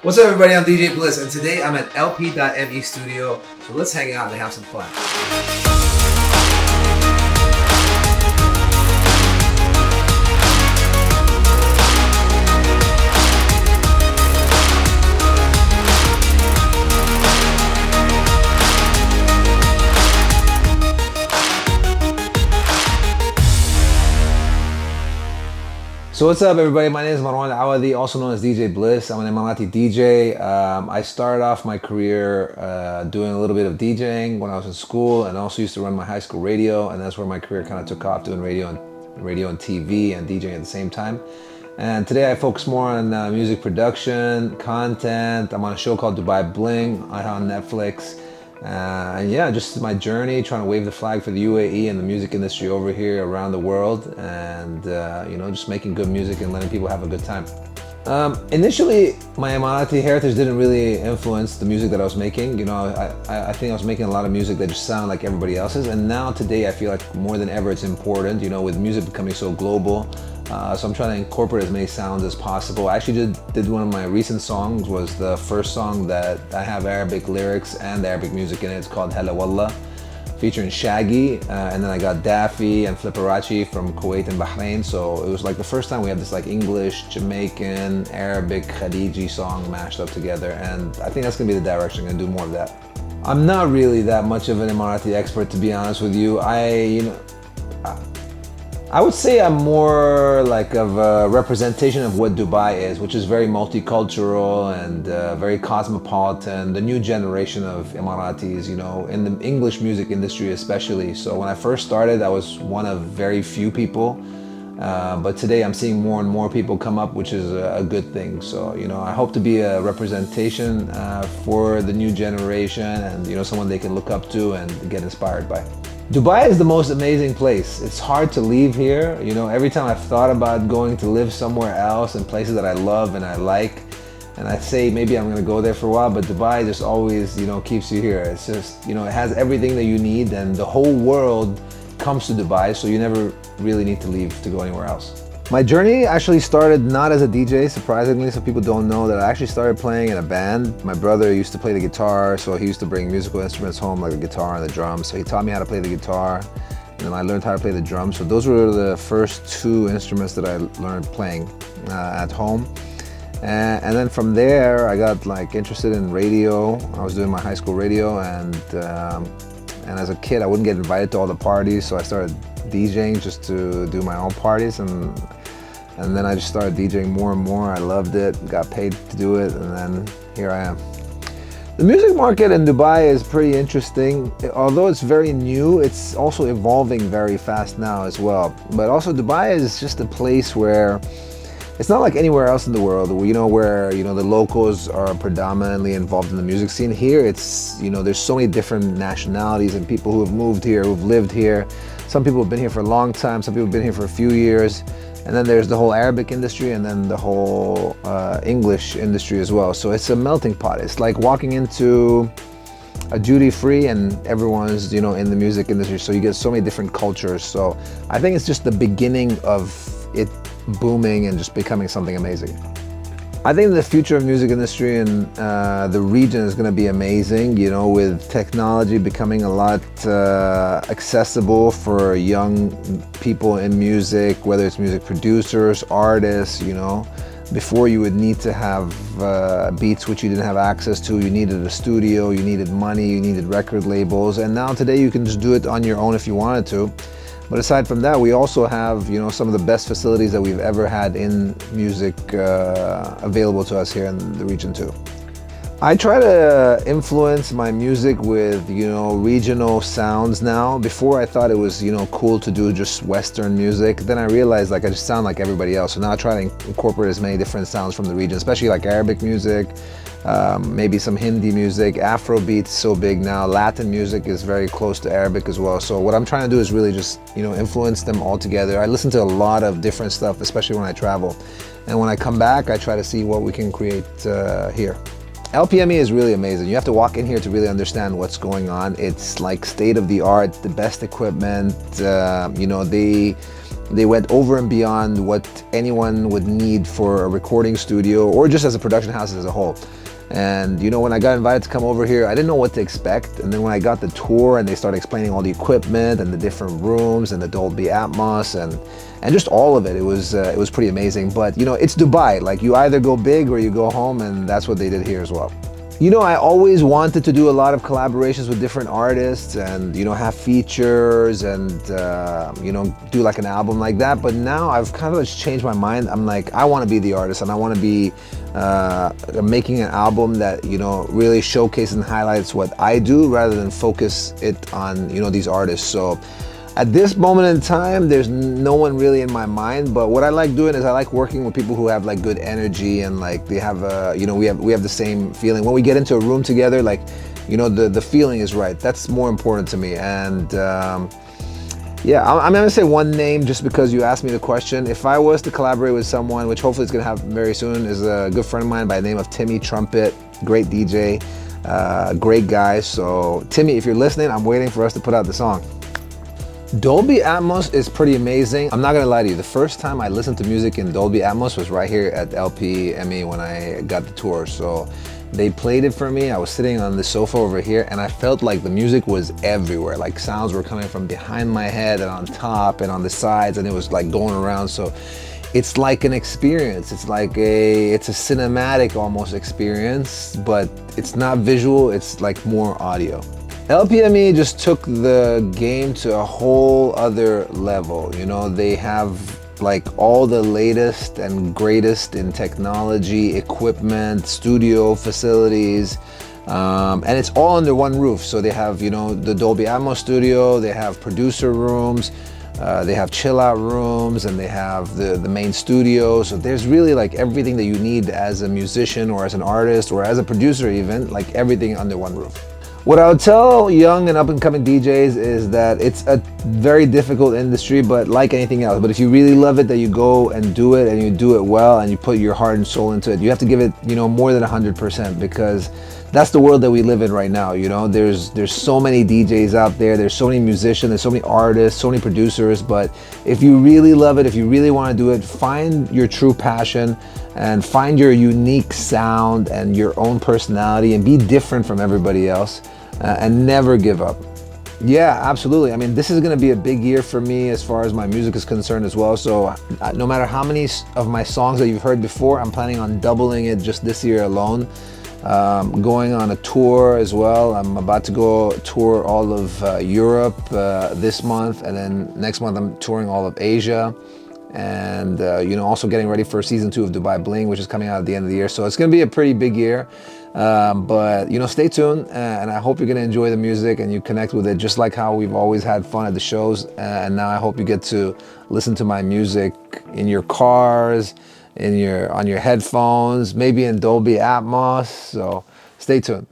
What's up everybody, I'm DJ Bliss and today I'm at LP.ME studio, so let's hang out and have some fun. So what's up everybody, my name is Marwan Awadi, also known as DJ Bliss. I'm an Emirati DJ. I started off my career doing a little bit of DJing when I was in school, and also used to run my high school radio, and that's where my career kind of took off, doing radio and TV and DJing at the same time. And today I focus more on music production, content. I'm on a show called Dubai Bling on Netflix. And yeah, just my journey trying to wave the flag for the UAE and the music industry over here around the world, and just making good music and letting people have a good time. Initially, my Emirati heritage didn't really influence the music that I was making. I think I was making a lot of music that just sounded like everybody else's, and now today I feel like more than ever it's important, with music becoming so global. So I'm trying to incorporate as many sounds as possible. I actually did one of my recent songs, was the first song that I have Arabic lyrics and Arabic music in it. It's called Hala Wallah, featuring Shaggy, and then I got Daffy and Flipperachi from Kuwait and Bahrain. So it was like the first time we had this like English, Jamaican, Arabic, Khaliji song mashed up together, and I think that's gonna be the direction. I'm gonna do more of that. I'm not really that much of an Emirati expert, to be honest with you. I would say I'm more like of a representation of what Dubai is, which is very multicultural and very cosmopolitan, the new generation of Emiratis, in the English music industry especially. So when I first started, I was one of very few people, but today I'm seeing more and more people come up, which is a good thing. So, I hope to be a representation for the new generation, and, someone they can look up to and get inspired by. Dubai is the most amazing place. It's hard to leave here. Every time I've thought about going to live somewhere else in places that I love and I like, and I say maybe I'm gonna go there for a while, but Dubai just always, keeps you here. It's just, it has everything that you need, and the whole world comes to Dubai, so you never really need to leave to go anywhere else. My journey actually started not as a DJ, surprisingly, so people don't know that I actually started playing in a band. My brother used to play the guitar, so he used to bring musical instruments home, like the guitar and the drums. So he taught me how to play the guitar, and then I learned how to play the drums. So those were the first two instruments that I learned playing at home. And then from there, I got interested in radio. I was doing my high school radio, and as a kid, I wouldn't get invited to all the parties, so I started DJing just to do my own parties, and then I just started DJing more and more. I loved it, got paid to do it, and then here I am. The music market in Dubai is pretty interesting. Although it's very new, it's also evolving very fast now as well. But also Dubai is just a place where it's not like anywhere else in the world, where the locals are predominantly involved in the music scene. Here, it's there's so many different nationalities and people who have moved here, who've lived here. Some people have been here for a long time. Some people have been here for a few years. And then there's the whole Arabic industry, and then the whole English industry as well. So it's a melting pot. It's like walking into a duty-free and everyone's in the music industry. So you get so many different cultures. So I think it's just the beginning of it booming and just becoming something amazing. I think the future of music industry in the region is going to be amazing, with technology becoming a lot accessible for young people in music, whether it's music producers, artists. Before you would need to have beats which you didn't have access to. You needed a studio, you needed money, you needed record labels, and now today you can just do it on your own if you wanted to. But aside from that, we also have, some of the best facilities that we've ever had in music available to us here in the region too. I try to influence my music with, regional sounds now. Before I thought it was, cool to do just Western music. Then I realized I just sound like everybody else. So now I try to incorporate as many different sounds from the region, especially like Arabic music, maybe some Hindi music. Afrobeat's so big now. Latin music is very close to Arabic as well. So what I'm trying to do is really just, influence them all together. I listen to a lot of different stuff, especially when I travel. And when I come back, I try to see what we can create here. LPME is really amazing. You have to walk in here to really understand what's going on. It's like state of the art, the best equipment. They went over and beyond what anyone would need for a recording studio or just as a production house as a whole. And you know, when I got invited to come over here, I didn't know what to expect. And then when I got the tour and they started explaining all the equipment and the different rooms and the Dolby Atmos and just all of it, it was pretty amazing. But you know, it's Dubai. Like, you either go big or you go home, and that's what they did here as well. You know, I always wanted to do a lot of collaborations with different artists and, you know, have features and, you know, do like an album like that. But now I've kind of just changed my mind. I'm like, I want to be the artist, and I want to be making an album that, you know, really showcases and highlights what I do rather than focus it on, you know, these artists. So at this moment in time, there's no one really in my mind, but what I like doing is I like working with people who have like good energy and like they have you know, we have the same feeling. When we get into a room together, like, you know, the feeling is right. That's more important to me. And yeah, I'm gonna say one name just because you asked me the question. If I was to collaborate with someone, which hopefully is gonna happen very soon, is a good friend of mine by the name of Timmy Trumpet, great DJ, great guy. So Timmy, if you're listening, I'm waiting for us to put out the song. Dolby Atmos is pretty amazing. I'm not gonna lie to you, the first time I listened to music in Dolby Atmos was right here at LPME when I got the tour. So they played it for me. I was sitting on the sofa over here and I felt like the music was everywhere. Like sounds were coming from behind my head and on top and on the sides, and it was like going around. So it's like an experience. It's like it's a cinematic almost experience, but it's not visual, it's like more audio. LPME just took the game to a whole other level. You know, they have like all the latest and greatest in technology, equipment, studio facilities, and it's all under one roof. So they have, you know, the Dolby Atmos studio, they have producer rooms, they have chill out rooms, and they have the main studio. So there's really like everything that you need as a musician or as an artist or as a producer even, like everything under one roof. What I would tell young and up-and-coming DJs is that it's a very difficult industry, but like anything else. But if you really love it, that you go and do it, and you do it well, and you put your heart and soul into it. You have to give it, you know, more than 100%, because that's the world that we live in right now. You know, there's so many DJs out there, there's so many musicians, there's so many artists, so many producers. But if you really love it, if you really want to do it, find your true passion and find your unique sound and your own personality and be different from everybody else. And never give up. Yeah, absolutely. I mean, this is going to be a big year for me as far as my music is concerned as well. So no matter how many of my songs that you've heard before, I'm planning on doubling it just this year alone. Going on a tour as well. I'm about to go tour all of Europe this month, and then next month I'm touring all of Asia. And you know, also getting ready for season 2 of Dubai Bling, which is coming out at the end of the year. So it's going to be a pretty big year. But you know, stay tuned, and I hope you're going to enjoy the music and you connect with it just like how we've always had fun at the shows. And now I hope you get to listen to my music in your cars, on your headphones, maybe in Dolby Atmos. So stay tuned.